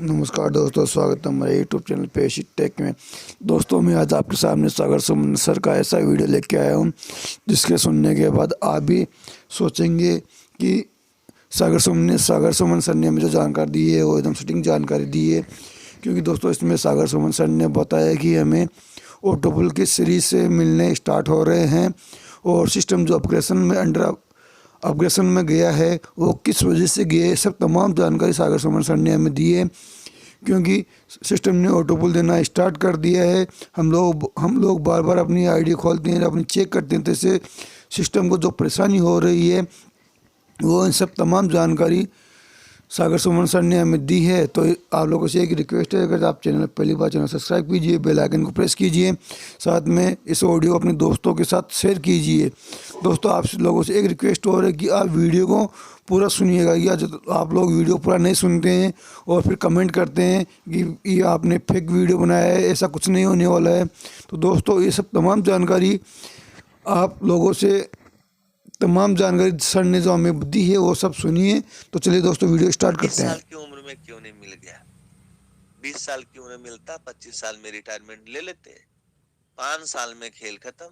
नमस्कार दोस्तों, स्वागत है हमारे यूट्यूब चैनल पेशी टेक में। दोस्तों, मैं आज आपके सामने सागर सुमन सर का ऐसा वीडियो लेके आया हूँ जिसके सुनने के बाद आप भी सोचेंगे कि सागर सुमन सर ने हमें जो जानकारी दी है वो एकदम सटीक जानकारी दी है। क्योंकि दोस्तों, इसमें सागर सुमन सर ने बताया कि हमें ऑटोपुल की सीरीज से मिलने स्टार्ट हो रहे हैं और सिस्टम जो अपग्रेशन में गया है वो किस वजह से गया है, सब तमाम जानकारी सागर सुमन सर ने हमें दी है। क्योंकि सिस्टम ने ऑटोपुल देना स्टार्ट कर दिया है। हम लोग बार बार अपनी आईडी खोलते हैं, अपनी चेक करते हैं, तो इससे सिस्टम को जो परेशानी हो रही है वो इन सब तमाम जानकारी सागर सुमन सर ने हमें दी है। तो आप लोगों से एक रिक्वेस्ट है, अगर आप चैनल पहली बार चैनल सब्सक्राइब कीजिए, बेल आइकन को प्रेस कीजिए, साथ में इस ऑडियो अपने दोस्तों के साथ शेयर कीजिए। दोस्तों, आप लोगों से एक रिक्वेस्ट और है कि आप वीडियो को पूरा सुनिएगा। या जो आप लोग वीडियो पूरा नहीं सुनते हैं और फिर कमेंट करते हैं कि ये आपने फेक वीडियो बनाया है, ऐसा कुछ नहीं होने वाला है। तो दोस्तों, ये सब तमाम जानकारी सर ने जो हमें दी है वो सब सुनिए। तो चलिए दोस्तों, वीडियो स्टार्ट करते हैं। 20 साल की उम्र में क्यों नहीं मिल गया? 20 साल की उम्र में मिलता, 25 साल में रिटायरमेंट ले लेते, 5 साल में खेल खत्म।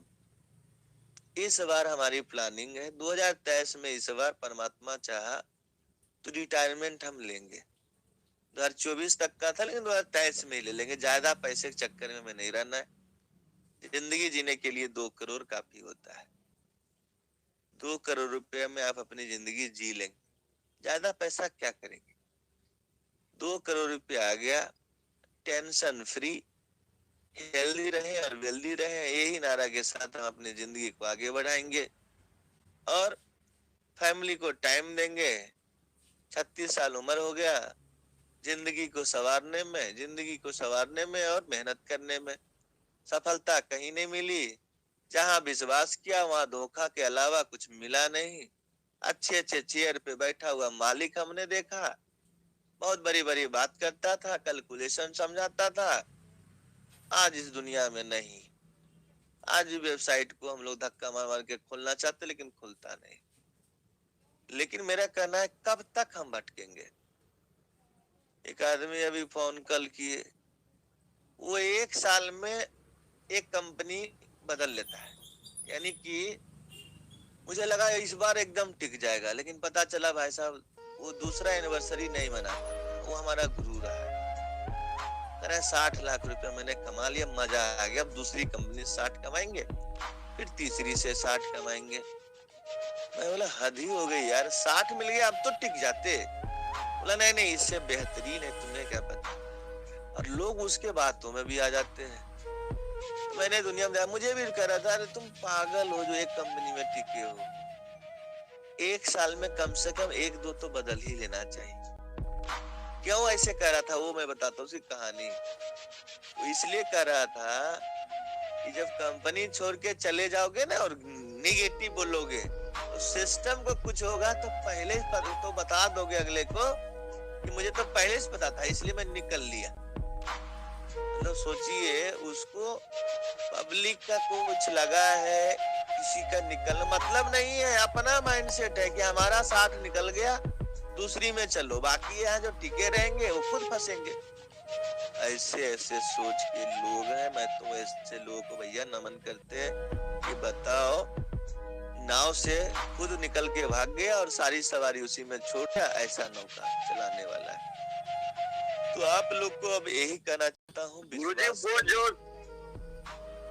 इस बार हमारी प्लानिंग है 2023 में, इस बार परमात्मा चाहा तो रिटायरमेंट हम लेंगे। 2024 तक का था, लेकिन 2023 में ही ले लेंगे। ज्यादा पैसे के चक्कर में हमें नहीं रहना है। जिंदगी जीने के लिए 2 करोड़ काफी होता है। 2 करोड़ रुपए में आप अपनी जिंदगी जी लेंगे, ज्यादा पैसा क्या करेंगे। 2 करोड़ रुपया आ गया, टेंशन फ्री, हेल्दी रहे और वेल्दी रहे, यही नारा के साथ हम अपनी जिंदगी को आगे बढ़ाएंगे और फैमिली को टाइम देंगे। 36 साल उम्र हो गया, जिंदगी को संवारने में और मेहनत करने में। सफलता कहीं नहीं मिली, जहां विश्वास किया वहां धोखा के अलावा कुछ मिला नहीं। अच्छे अच्छे चेयर पे बैठा हुआ मालिक हमने देखा, बहुत बड़ी बड़ी बात करता था, कैलकुलेशन समझाता था। आज इस दुनिया में नहीं। आज भी वेबसाइट को हम लोग धक्का मार मार के खोलना चाहते, लेकिन खुलता नहीं। लेकिन मेरा कहना है, कब तक हम भटकेंगे। एक आदमी अभी फोन कल किए, वो 1 साल में एक कंपनी बदल लेता है। यानी कि मुझे लगा इस बार एकदम टिक जाएगा, लेकिन पता चला भाई साहब वो दूसरा एनिवर्सरी नहीं मना पाता। वो हमारा गुरु रहा है। कह रहा है 60 लाख रुपया मैंने कमा लिया, मजा आ गया। अब दूसरी कंपनी 60 कमाएंगे, फिर तीसरी से 60 कमाएंगे। मैं बोला हद ही हो गई यार, 60 मिल गया अब तो टिक जाते। बोला नहीं नहीं, इससे बेहतरीन है, तुम्हें क्या पता। और लोग उसके बातों में भी आ जाते हैं। तो मैंने दुनिया में मुझे भी कह रहा था, अरे तुम पागल हो जो एक कंपनी में टिके हो। 1 साल में कम से कम 1-2 तो बदल ही लेना चाहिए। क्यों ऐसे कह रहा था वो मैं बताता हूँ उसकी कहानी। वो इसलिए कह रहा था कि जब कंपनी छोड़ के चले जाओगे ना और निगेटिव बोलोगे, तो सिस्टम को कुछ होगा तो पहले तो बता दोगे अगले को कि मुझे तो पहले से पता था, इसलिए मैं निकल लिया। मतलब सोचिए, उसको पब्लिक का कुछ लगा है, किसी का निकलना मतलब नहीं है। अपना माइंडसेट है कि हमारा 60 निकल गया, दूसरी में चलो, बाकी यहाँ जो टिके रहेंगे वो खुद फंसेंगे। ऐसे ऐसे सोच के लोग हैं। मैं तो ऐसे लोगों को भैया नमन करते हैं कि बताओ, नाव से खुद निकल के भाग गया और सारी सवारी उसी में छोड़ा। ऐसा नौका चलाने वाला है। तो आप लोग को अब यही कहना चाहता हूँ,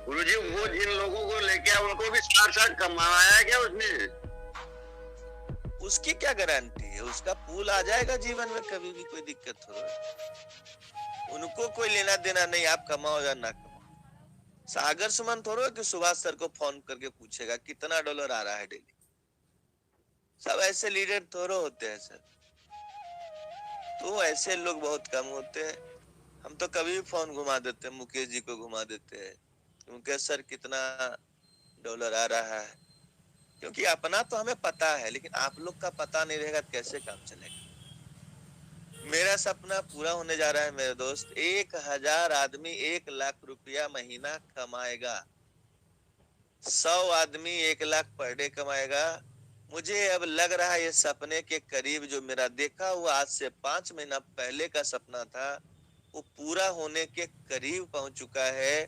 गुरुजी वो जिन लोगों को लेके उनको भी 60 कमाया है क्या उसने? उसकी क्या गारंटी है? उसका पूल आ जाएगा जीवन में, कभी भी कोई दिक्कत हो। उनको कोई लेना देना नहीं, आप कमाओ या ना कमाओ। सागर सुमन थोड़ा कि सुभाष सर को फोन करके पूछेगा कितना डॉलर आ रहा है डेली। सब ऐसे लीडर थोड़ा होते हैं सर। तो ऐसे लोग बहुत कम होते हैं। हम तो कभी भी फोन घुमा देते हैं, मुकेश जी को घुमा देते हैं, मुकेश सर कितना डॉलर आ रहा है। क्योंकि अपना तो हमें पता है, लेकिन आप लोग का पता नहीं रहेगा, कैसे काम चलेगा। मेरा सपना पूरा होने जा रहा है मेरे दोस्त। 1000 आदमी 1 लाख रुपया महीना कमाएगा। 100 आदमी 1 लाख पर डे कमाएगा। मुझे अब लग रहा है ये सपने के करीब जो मेरा देखा हुआ आज से 5 महीना पहले का सपना था वो पूरा होने के करीब पहुंच चुका है।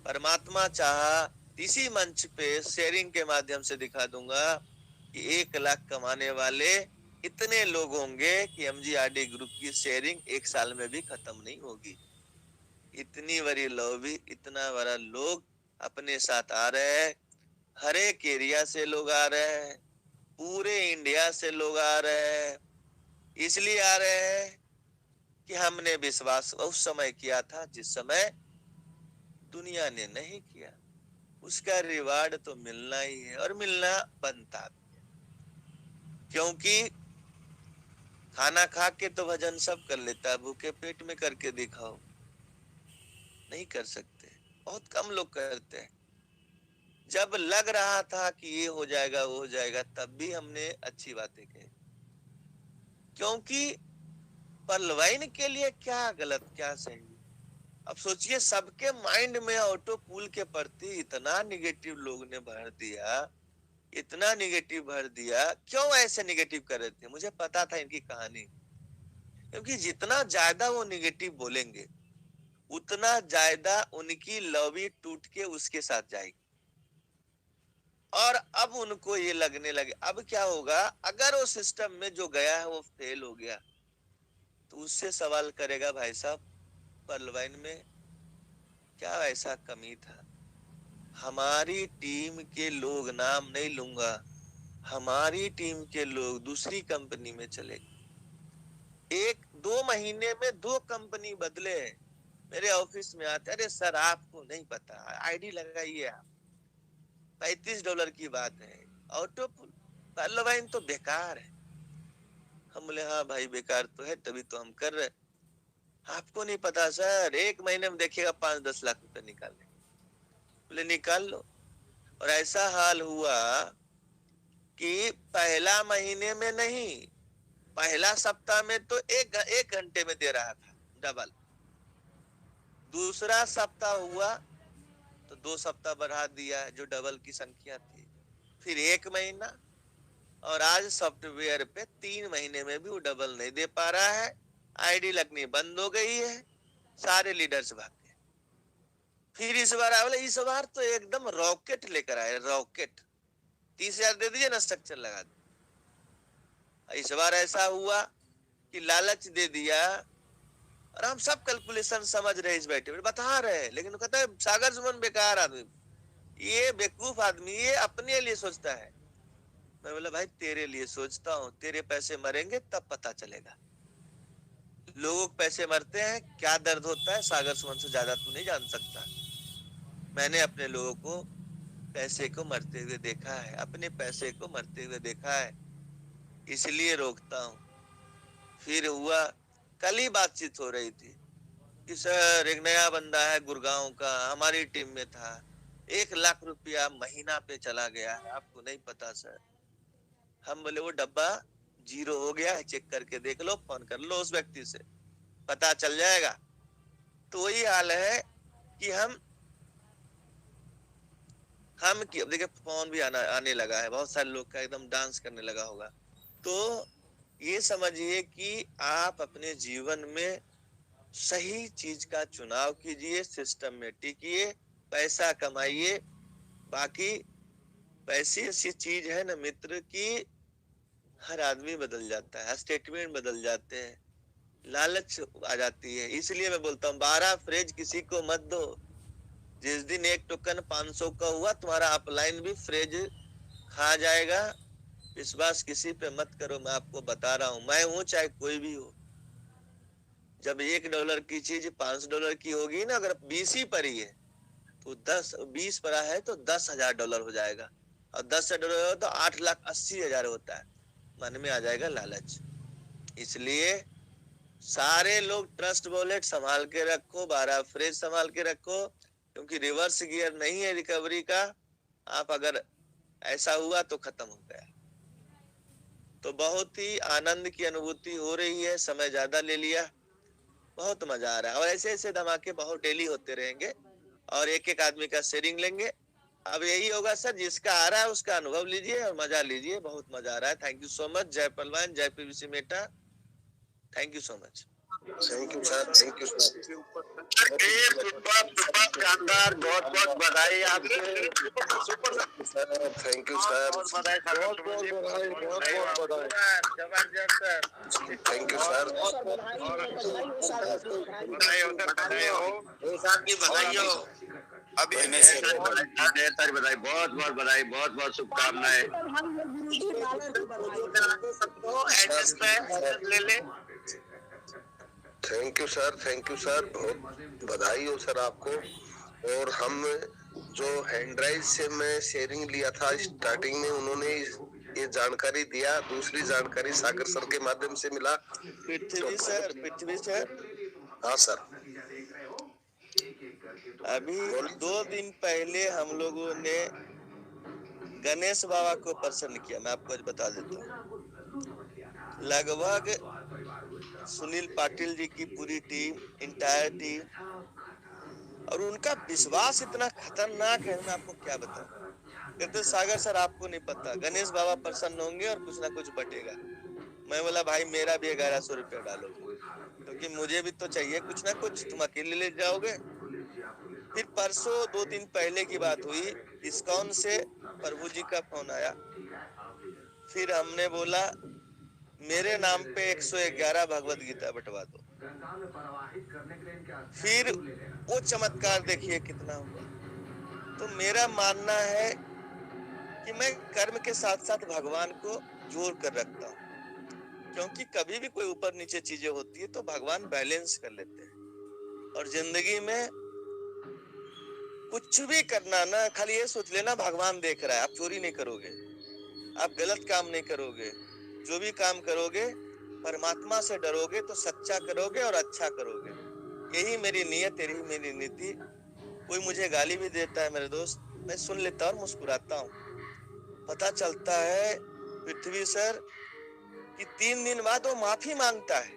परमात्मा चाहा इसी मंच पे शेयरिंग के माध्यम से दिखा दूंगा कि 1 लाख कमाने वाले इतने लोग होंगे कि एमजीआरडी ग्रुप की शेयरिंग 1 साल में भी खत्म नहीं होगी। इतनी बड़ी लॉबी, इतना बड़ा लोग अपने साथ आ रहे हैं। हर एक एरिया से लोग आ रहे हैं, पूरे इंडिया से लोग आ रहे हैं। इसलिए आ रहे हैं कि हमने विश्वास उस समय किया था जिस समय दुनिया ने नहीं किया। उसका रिवार्ड तो मिलना ही है और मिलना बनता भी है, क्योंकि खाना खा के तो भजन सब कर लेता है, भूखे पेट में करके दिखाओ नहीं कर सकते, बहुत कम लोग करते हैं। जब लग रहा था कि ये हो जाएगा वो हो जाएगा तब भी हमने अच्छी बातें कही, क्योंकि पलवाइन के लिए क्या गलत क्या सही। अब सोचिए सबके माइंड में ऑटो पुल के प्रति इतना निगेटिव लोग ने भर दिया, इतना निगेटिव भर दिया। क्यों ऐसे निगेटिव कर रहे थे? मुझे पता था इनकी कहानी, क्योंकि जितना ज्यादा वो निगेटिव बोलेंगे उतना ज्यादा उनकी लॉबी टूट के उसके साथ जाएगी। और अब उनको ये लगने लगे अब क्या होगा अगर वो सिस्टम में जो गया है वो फेल हो गया तो उससे सवाल करेगा भाई साहब पलवाइन में क्या ऐसा कमी था? हमारी टीम के लोग, नाम नहीं लूंगा, हमारी टीम के लोग दूसरी कंपनी में चले गए। 1-2 महीने में 2 कंपनी बदले। मेरे ऑफिस में आते, अरे सर आपको नहीं पता, आईडी लगाइए आप, $35 की बात है, ऑटो पलवाइन तो बेकार है। हम बोले हाँ भाई बेकार तो है तभी तो हम कर रहे। आपको नहीं पता सर 1 महीने में देखिएगा 5-10 लाख रुपए निकाल लेंगे। बोले निकाल लो। और ऐसा हाल हुआ कि पहला महीने में नहीं, पहला सप्ताह में तो एक घंटे में दे रहा था डबल। दूसरा सप्ताह हुआ तो 2 सप्ताह बढ़ा दिया जो डबल की संख्या थी, फिर 1 महीना, और आज सॉफ्टवेयर पे 3 महीने में भी वो डबल नहीं दे पा रहा है। आईडी लगनी बंद हो गई है, सारे लीडर्स भाग गए। फिर इस बार तो एकदम रॉकेट लेकर आए, रॉकेट 30,000 दे दीजिए ना स्ट्रक्चर लगा दे। इस बार ऐसा हुआ कि लालच दे दिया और हम सब कैलकुलेशन समझ रहे, इस बैठे बता रहे हैं, लेकिन कहता है सागर सुमन बेकार आदमी, ये बेवकूफ आदमी, ये अपने लिए सोचता है। मैं बोला भाई तेरे लिए सोचता हूँ, तेरे पैसे मरेंगे तब पता चलेगा। लोगों के पैसे मरते हैं, क्या दर्द होता है सागर सुमन से ज्यादा तू नहीं जान सकता। मैंने अपने लोगों को पैसे को मरते हुए देखा है, अपने पैसे को मरते हुए देखा है, इसलिए रोकता हूँ। फिर हुआ, कल ही बातचीत हो रही थी कि सर एक नया बंदा है गुड़गांव का, हमारी टीम में था, 1 लाख रुपया महीना पे चला गया है, आपको नहीं पता सर। हम बोले वो डब्बा जीरो हो गया है, चेक करके देख लो, फोन कर लो उस व्यक्ति से, पता चल जाएगा। तो वही हाल है कि हम देखिए फोन भी आने लगा है, बहुत सारे लोग का एकदम डांस करने लगा होगा। तो ये समझिए कि आप अपने जीवन में सही चीज का चुनाव कीजिए, सिस्टम में टिकिए, पैसा कमाइए। बाकी पैसे ऐसी चीज है ना मित्र कि हर आदमी बदल जाता है, स्टेटमेंट बदल जाते हैं, लालच आ जाती है। इसलिए मैं बोलता हूँ 12 फ्रेज किसी को मत दो। जिस दिन एक टोकन 500 का हुआ तुम्हारा अपलाइन भी फ्रेज खा जाएगा। विश्वास किसी पे मत करो, मैं आपको बता रहा हूँ, मैं हूं चाहे कोई भी हो। जब $1 की चीज $5 की होगी ना, अगर 20 ही पड़ी है तो 20 पड़ा है तो $10,000 हो जाएगा, और $10,000 तो 8,80,000 होता है। मन में आ जाएगा लालच। इसलिए सारे लोग ट्रस्ट वॉलेट संभाल के रखो, 12 फ्रेज संभाल के रखो, क्योंकि रिवर्स गियर नहीं है रिकवरी का। आप अगर ऐसा हुआ तो खत्म हो गया। तो बहुत ही आनंद की अनुभूति हो रही है, समय ज्यादा ले लिया, बहुत मजा आ रहा है। और ऐसे ऐसे धमाके बहुत डेली होते रहेंगे और एक एक आदमी का शेयरिंग लेंगे। अब यही होगा सर, जिसका आ रहा है उसका अनुभव लीजिए और मजा लीजिए, बहुत मजा आ रहा है। Thank you so much. जय पहलवान, जय PVC Meta, thank you so much. Thank you sir, thank you sir. Super super शानदार, बहुत बहुत बधाई आपको। सर थैंक यू सर, बहुत बधाई, बहुत बहुत बधाई, बहुत बहुत बधाई, जबरदस्त सर। Thank you sir. बधाई हो सर, बधाई हो, एक साल की बधाई हो। अभी सारी बधाई, बहुत बहुत बधाई, बहुत बहुत शुभकामनाएं। ले ले। Thank you sir, thank you sir, बहुत बधाई हो सर आपको। और हम जो हैंड ड्राइव से मैं शेयरिंग लिया था स्टार्टिंग में, उन्होंने ये जानकारी दिया। दूसरी जानकारी सागर सर के माध्यम से मिला। पृथ्वी सर, हाँ सर, अभी 2 दिन पहले हम लोगों ने गणेश बाबा को प्रसन्न किया। मैं आपको आज बता देता हूँ, लगभग सुनील पाटिल जी की पूरी टीम, इंटायर टीम, और उनका विश्वास इतना खतरनाक है, मैं आपको क्या बताऊं। कहते सागर सर आपको नहीं पता, गणेश बाबा प्रसन्न होंगे और कुछ ना कुछ बटेगा। मैं बोला भाई मेरा भी 1100 रुपया डालो, क्योंकि मुझे भी तो चाहिए कुछ ना कुछ, तुम अकेले ले जाओगे। फिर परसों 2 दिन पहले की बात हुई, इस्कॉन से प्रभु जी का फोन आया। फिर हमने बोला मेरे नाम पे 111 भगवत गीता बंटवा दो। फिर वो चमत्कार देखिए कितना हुआ। तो मेरा मानना है कि मैं कर्म के साथ साथ भगवान को जोड़ कर रखता हूँ, क्योंकि कभी भी कोई ऊपर नीचे चीजें होती है तो भगवान बैलेंस कर लेते हैं। और जिंदगी में कुछ भी करना ना, खाली ये सोच लेना भगवान देख रहा है। आप चोरी नहीं करोगे, आप गलत काम नहीं करोगे, जो भी काम करोगे परमात्मा से डरोगे तो सच्चा करोगे और अच्छा करोगे। यही मेरी नियत, यही मेरी नीति। कोई मुझे गाली भी देता है मेरे दोस्त, मैं सुन लेता और मुस्कुराता हूँ। पता चलता है पृथ्वी सर कि 3 दिन बाद वो माफी मांगता है,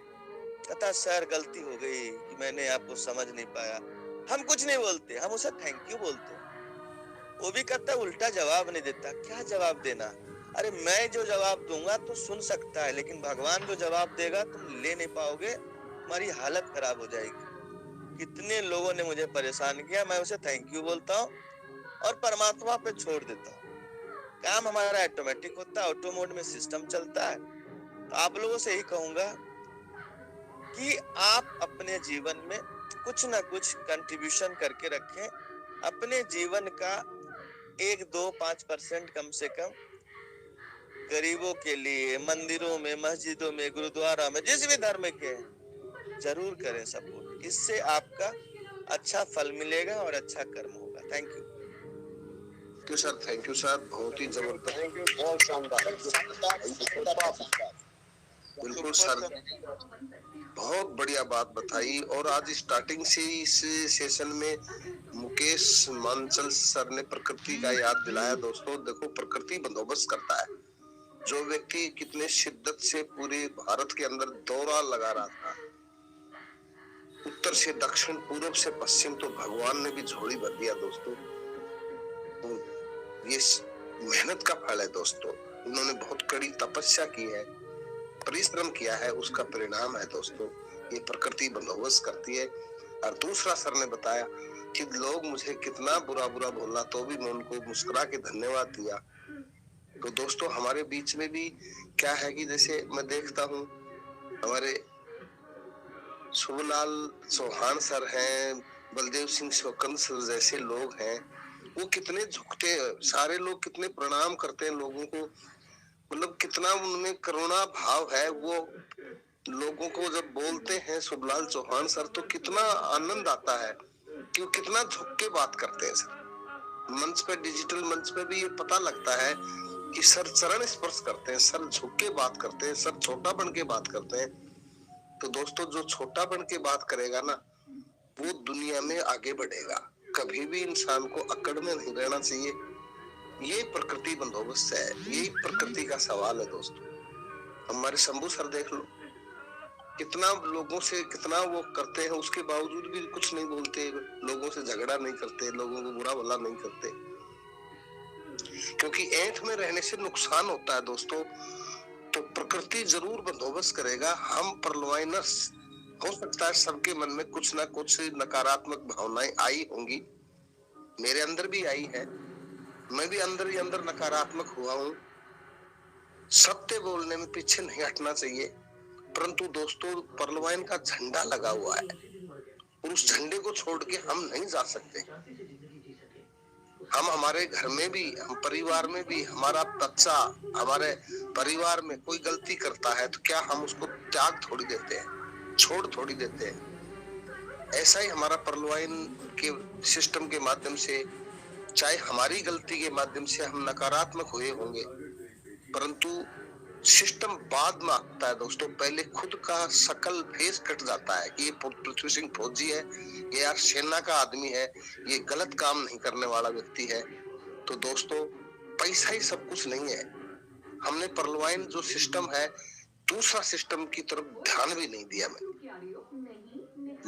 कहता सर गलती हो गई कि मैंने आपको समझ नहीं पाया। हम कुछ नहीं बोलते, हम उसे थैंक यू बोलते। वो भी कहता उल्टा जवाब नहीं देता। क्या जवाब देना, अरे मैं जो जवाब दूंगा तो सुन सकता है, लेकिन भगवान जो जवाब देगा तुम ले नहीं पाओगे, तुम्हारी हालत खराब हो जाएगी। कितने लोगों ने मुझे परेशान किया, मैं उसे थैंक यू बोलता हूँ और परमात्मा पे छोड़ देता हूँ। काम हमारा ऑटोमेटिक होता है, ऑटो मोड में सिस्टम चलता है। तो आप लोगों से यही कहूंगा कि आप अपने जीवन में कुछ ना कुछ कंट्रीब्यूशन करके रखें। अपने जीवन का 1-2-5% कम से कम गरीबों के लिए, मंदिरों में, मस्जिदों में, गुरुद्वारा में, जिस भी धर्म के हैं, जरूर करें सपोर्ट। इससे आपका अच्छा फल मिलेगा और अच्छा कर्म होगा। Thank you sir, thank you sir, बहुत ही जबरदस्त, बहुत शानदार, बिल्कुल सर, बहुत बढ़िया बात बताई। और आज स्टार्टिंग से इस सेशन में मुकेश मांचल सर ने प्रकृति का याद दिलाया। दोस्तों देखो, प्रकृति बंदोबस्त करता है। जो व्यक्ति कितने शिद्दत से पूरे भारत के अंदर दौरा लगा रहा था, उत्तर से दक्षिण, पूर्व से पश्चिम, तो भगवान ने भी झोली भर दिया दोस्तों। तो ये मेहनत का फल है दोस्तों। उन्होंने बहुत कड़ी तपस्या की है, परिश्रम किया है, उसका परिणाम है दोस्तों। ये प्रकृति बंदोबस्त करती है। और दूसरा सर ने बताया कि लोग मुझे कितना बुरा बुरा बोला तो भी मैं उनको मुस्कुरा के धन्यवाद दिया। तो दोस्तों हमारे बीच में भी क्या है कि जैसे मैं देखता हूँ हमारे शुभलाल चौहान सर हैं, बलदेव सिंह शोकन सर जैसे लोग हैं, वो कितने झुकते हैं, सारे लोग कितने प्रणाम करते हैं लोगों को। मतलब कितना उनमें करुणा भाव है। वो लोगों को जब बोलते हैं शुभलाल चौहान सर, तो कितना आनंद आता है कि वो कितना झुक के बात करते हैं सर। मंच पे, डिजिटल मंच पे भी ये पता लगता है कि सर चरण स्पर्श करते हैं, सर झुक के बात करते हैं, सर छोटा बन के बात करते हैं। तो दोस्तों जो छोटा बन के बात करेगा ना, वो दुनिया में आगे बढ़ेगा। कभी भी इंसान को अकड़ में नहीं रहना चाहिए। ये प्रकृति बंदोबस्त है, यही प्रकृति का सवाल है दोस्तों। हमारे शंभू सर देख लो, कितना लोगों से कितना वो करते हैं, उसके बावजूद भी कुछ नहीं बोलते, लोगों से झगड़ा नहीं करते, लोगों को बुरा भला नहीं करते। क्योंकि ऐंठ में रहने से नुकसान होता है दोस्तों। तो प्रकृति जरूर बंदोबस्त करेगा। हम परलवाइनर्स, हो सकता है सबके मन में कुछ ना कुछ नकारात्मक भावनाएं आई होंगी, मेरे अंदर भी आई है, मैं भी अंदर ही अंदर नकारात्मक हुआ हूँ। सत्य बोलने में पीछे नहीं हटना चाहिए, परंतु दोस्तों परलवाइन का झंडा लगा हुआ है और उस झंडे को छोड़ के हम नहीं जा सकते। हम हमारे घर में भी, हम परिवार में भी, हमारा बच्चा हमारे परिवार में कोई गलती करता है तो क्या हम उसको त्याग थोड़ी देते हैं, छोड़ थोड़ी देते हैं। ऐसा ही हमारा परलवाइन के सिस्टम के माध्यम से, चाहे हमारी गलती के माध्यम से हम नकारात्मक हुए होंगे, परंतु सिस्टम बाद में आता है दोस्तों। पहले खुद का शकल फेस कट जाता है कि ये पृथ्वी सिंह फौजी है, ये यार सेना का आदमी है, ये गलत काम नहीं करने वाला व्यक्ति है। तो दोस्तों पैसा ही सब कुछ नहीं है। हमने परलवाइन जो सिस्टम है, दूसरा सिस्टम की तरफ ध्यान भी नहीं दिया। मैं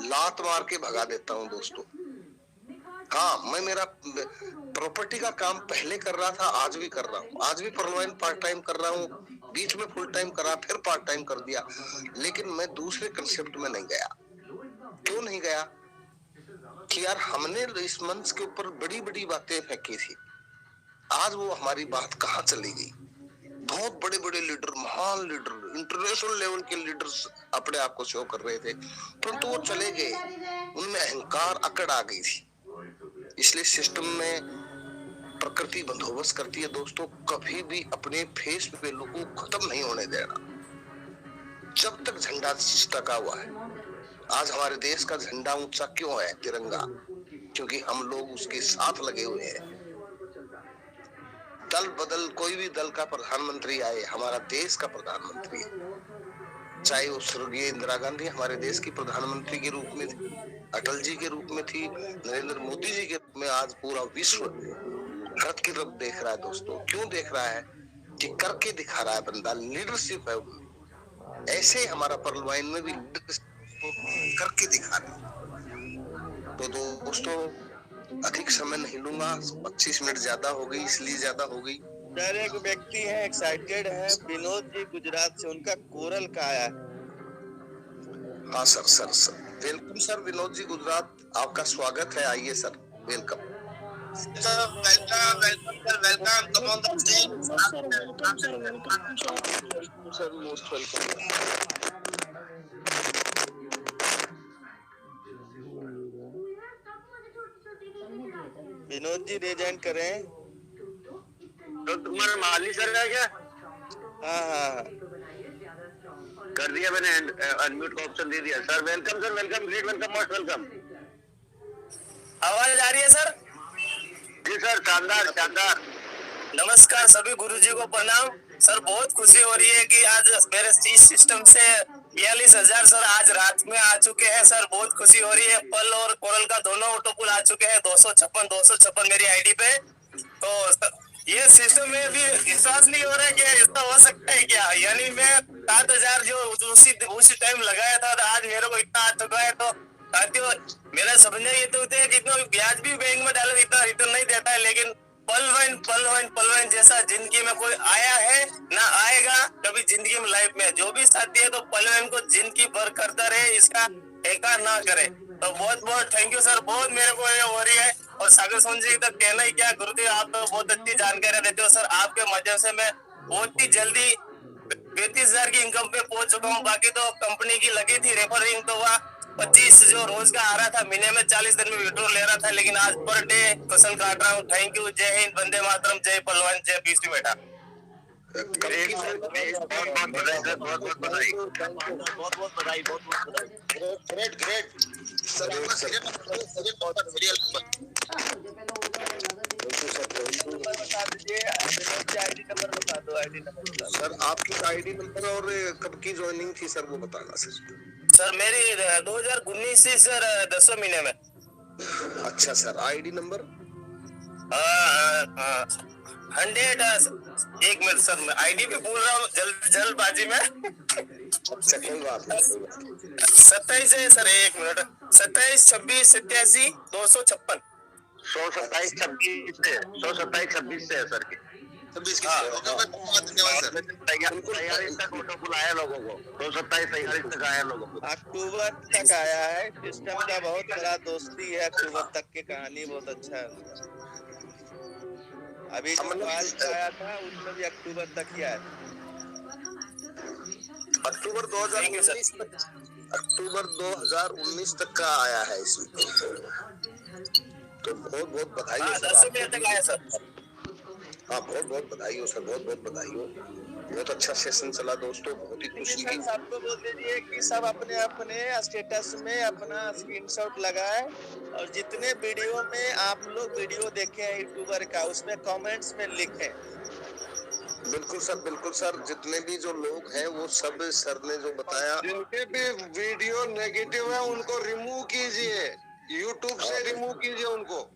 लात मार के भगा देता हूँ दोस्तों। हाँ, मैं मेरा प्रॉपर्टी का काम पहले कर रहा था, आज भी कर रहा हूँ। आज भी परलवाइन पार्ट टाइम कर रहा हूँ, बीच में फुल टाइम करा, फिर पार्ट टाइम कर दिया, लेकिन मैं दूसरे कंसेप्ट में नहीं गया। क्यों नहीं गया? कि यार हमने इस मंच के ऊपर बड़ी बड़ी बातें फेंकी थी, आज वो हमारी बात कहाँ चली गई। बहुत बड़े बड़े लीडर, महान लीडर, इंटरनेशनल लेवल के लीडर्स अपने आप को शो कर रहे थे, परंतु वो चले गए, उनमें अहंकार, अकड़ आ गई थी। इसलिए सिस्टम में प्रकृति बंदोबस्त करती है दोस्तों। कभी भी अपने फेस वैल्यू को खत्म नहीं होने देना जब तक झंडा टका हुआ है। आज हमारे देश का झंडा ऊंचा क्यों है, तिरंगा? क्योंकि हम लोग उसके साथ लगे हुए हैं। दल बदल कोई भी दल का प्रधानमंत्री आए, हमारा देश का प्रधानमंत्री है, चाहे वो स्वर्गीय इंदिरा गांधी हमारे देश की प्रधानमंत्री के रूप में थी, अटल जी के रूप में थी, नरेंद्र मोदी जी के रूप में, आज पूरा विश्व भारत की तरफ देख रहा है दोस्तों। क्यों देख रहा है? कि करके दिखा रहा है बंदा, लीडरशिप है उनमें। ऐसे हमारा परलवाइन में भी करके दिखा रहा है। तो दोस्तों अधिक समय नहीं लूंगा, 25 मिनट ज्यादा हो गई, इसलिए ज्यादा हो गई। सर एक व्यक्ति है, एक्साइटेड है, विनोद जी गुजरात से, उनका कोरल का आया। हाँ sir welcome sir. Vinod ji Gujarat, आपका स्वागत है, आइए sir, welcome welcome sir, welcome. Come on the stage sir, most welcome. Vinod ji रेजेंट करें। तो तुम्हारा माली सर है क्या? हाँ, कर दिया मैंने, अनम्यूट का ऑप्शन दे दिया। Sir welcome, sir welcome, great welcome, most welcome. आवाज आ रही है सर? जी सर, शानदार शानदार। नमस्कार, सभी गुरुजी को प्रणाम। सर बहुत खुशी हो रही है कि आज मेरे इस सिस्टम से 42,000 सर आज रात में आ चुके हैं। सर बहुत खुशी हो रही है। पल और कोरल का दोनों ऑटो पुल आ चुके हैं, 256 मेरी आईडी पे। तो ये सिस्टम में भी विश्वास नहीं हो रहा है कि ऐसा हो सकता है क्या। यानी मैं 7,000 जो उसी टाइम लगाया था, आज मेरे को इतना आ चुका है। तो साथियों, मेरा समझना ये तो होता है कि इतना ब्याज भी बैंक में डाले इतना रिटर्न नहीं देता है, लेकिन पलवाइन जैसा जिंदगी में कोई आया है ना आएगा कभी जिंदगी में, लाइफ में। जो भी साथी है तो पलवाइन को जिंदगी भर करता रहे, इसका एकार ना करे। तो बहुत बहुत थैंक यू सर, बहुत मेरे को ये हो रही है। और सागर सोन जी तक कहना ही क्या, गुरुदेव आप तो बहुत अच्छी जानकारी देते हो सर। आपके माध्यम से मैं बहुत ही जल्दी 35,000 की इनकम पे पहुंच चुका हूँ। बाकी तो कंपनी की लगी थी रेफरिंग, तो वह 25 जो रोज का आ रहा था, महीने में 40 दिन में विड्रॉ ले रहा था, लेकिन आज पर डे फसल काट रहा हूँ। Thank you. जय हिंद, वंदे मातरम, जय पलवान, जय बीसी बेटा। बहुत बधाई सर, बहुत बधाई। ग्रेट ग्रेट सर, आपकी आईडी नंबर और कब की ज्वाइनिंग थी सर, वो बताना सर। सर मेरी 2019 से सर 10वें महीने में। अच्छा सर, आईडी नंबर 100। एक मिनट सर, मैं आईडी भी भूल रहा हूँ जल्दबाजी में। अच्छा, कोई बात नहीं। 27 है सर, एक मिनट, 27 26 87 256। 127-26 से है सर की 26 की हाँ, बहुत धन्यवाद सर। तैयारी तक ऑटो बुल आया लोगों को 227-43 तक आया लोगों को। अक्टूबर तक आया है। सिस्टम का बहुत बड़ा दोस्ती है, अक्टूबर तक की कहानी बहुत अच्छा है उसका। अभी जो फास्ट आया था उसमें भी अक्टूबर तक ही आया था। अक्टूबर 2019 तक, अक्टूबर 2019 तक का आया है इसमें। तो बहुत बहुत बधाई हो सर 10 मिनट तक आया सर। हाँ, बहुत बहुत बधाई हो सर, बहुत बहुत बधाई हो। बहुत अच्छा सेशन चला दोस्तों, बहुत ही खुशी की। सबको बोल दीजिए कि सब अपने अपने स्टेटस में अपना स्क्रीनशॉट लगाए, और जितने वीडियो में आप लोग वीडियो देखे हैं यूट्यूबर का उसमें कमेंट्स में लिखें। बिल्कुल सर, जितने भी जो लोग हैं वो सब सर ने जो बताया, जिनके भी वीडियो नेगेटिव है उनको रिमूव कीजिए, यूट्यूब से रिमूव कीजिए उनको।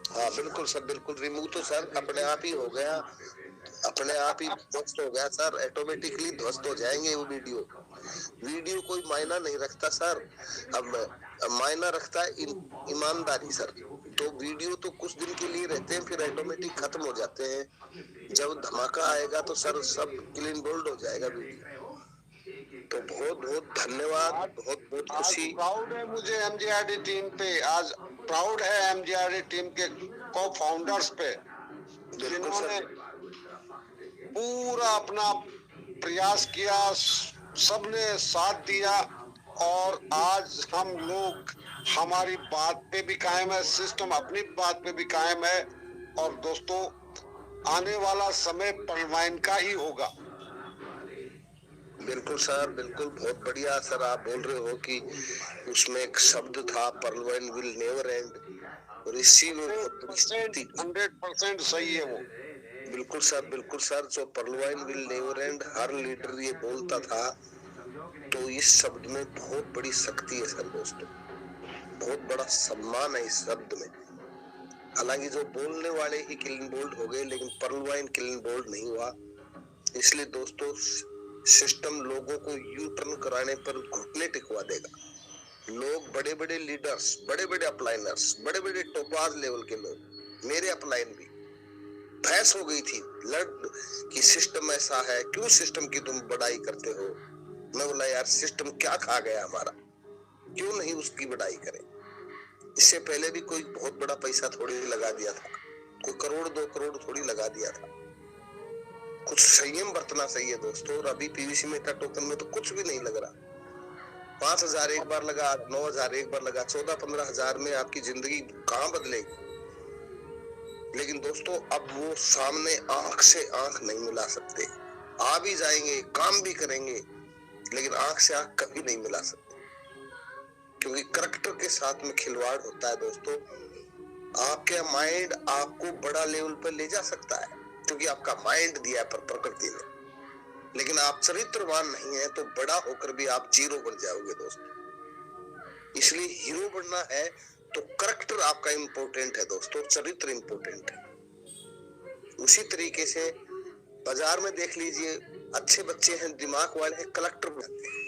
हाँ बिल्कुल सर, बिल्कुल रिमूव तो सर अपने आप ही हो गया, अपने आप ही ध्वस्त हो गया सर, ऑटोमेटिकली ध्वस्त हो जाएंगे वो वीडियो कोई मायना नहीं रखता सर। अब मायना रखता है ईमानदारी सर। तो वीडियो तो कुछ दिन के लिए रहते हैं, फिर ऑटोमेटिक खत्म हो जाते हैं। जब धमाका आएगा तो सर सब क्लीन बोल्ड हो जाएगा वीडियो। तो बहुत बहुत धन्यवाद, बहुत बहुत खुशी। प्राउड है मुझे एमजीआरडी टीम पे, आज प्राउड है एमजीआरडी टीम के को फाउंडर्स पे, जिन्होंने पूरा अपना प्रयास किया, सबने साथ दिया, और आज हम लोग हमारी बात पे भी कायम है, सिस्टम अपनी बात पे भी कायम है। और दोस्तों आने वाला समय पलवाइन का ही होगा। बिल्कुल सर, बिल्कुल बहुत बढ़िया सर। आप बोल रहे हो कि उसमें एक शब्द था परलवाइन विल नेवर एंड, और इसी में 100% सही है वो। बिल्कुल सर, जो परलवाइन विल नेवर एंड हर लीडर ये बोलता था, तो इस शब्द में बहुत बड़ी शक्ति है सर दोस्तों, बहुत बड़ा सम्मान है इस शब्द में। हालांकि जो बोलने वाले ही क्लीन बोल्ड हो गए, लेकिन परलवाइन क्लीन बोल्ड नहीं हुआ। इसलिए दोस्तों सिस्टम लोगों को यू टर्न कराने पर घुटने टिकवा देगा। लोग बड़े बड़े लीडर्स, बड़े बड़े अपलाइनर्स, बड़े बड़े टोपाज लेवल के लोग, मेरे अपलाइन भी बहस हो गई थी लड़ कि सिस्टम ऐसा है, क्यों सिस्टम की तुम बड़ाई करते हो। मैं बोला यार सिस्टम क्या खा गया हमारा, क्यों नहीं उसकी बड़ाई करें। इससे पहले भी कोई बहुत बड़ा पैसा थोड़ी लगा दिया था, कोई करोड़ 2 करोड़ थोड़ी लगा दिया था। कुछ संयम बरतना चाहिए दोस्तों। और अभी पीवीसी मेटा टोकन में तो कुछ भी नहीं लग रहा। 5,000 एक बार लगा, 9,000 एक बार लगा, 14-15 हजार में आपकी जिंदगी कहाँ बदलेगी। लेकिन दोस्तों अब वो सामने आंख से आंख नहीं मिला सकते। आ भी जाएंगे, काम भी करेंगे, लेकिन आंख से आंख कभी नहीं मिला सकते, क्योंकि करैक्टर के साथ में खिलवाड़ होता है दोस्तों। आपके माइंड आपको बड़ा लेवल पर ले जा सकता है, क्योंकि आपका माइंड दिया है प्रकृति ने, लेकिन आप चरित्रवान नहीं है तो बड़ा होकर भी आप जीरो बन जाओगे दोस्तों। इसलिए हीरो बनना है तो करैक्टर आपका इंपॉर्टेंट है दोस्तों, चरित्र इंपॉर्टेंट है। उसी तरीके से बाजार में देख लीजिए, अच्छे बच्चे हैं, दिमाग वाले हैं, कलेक्टर बनते हैं।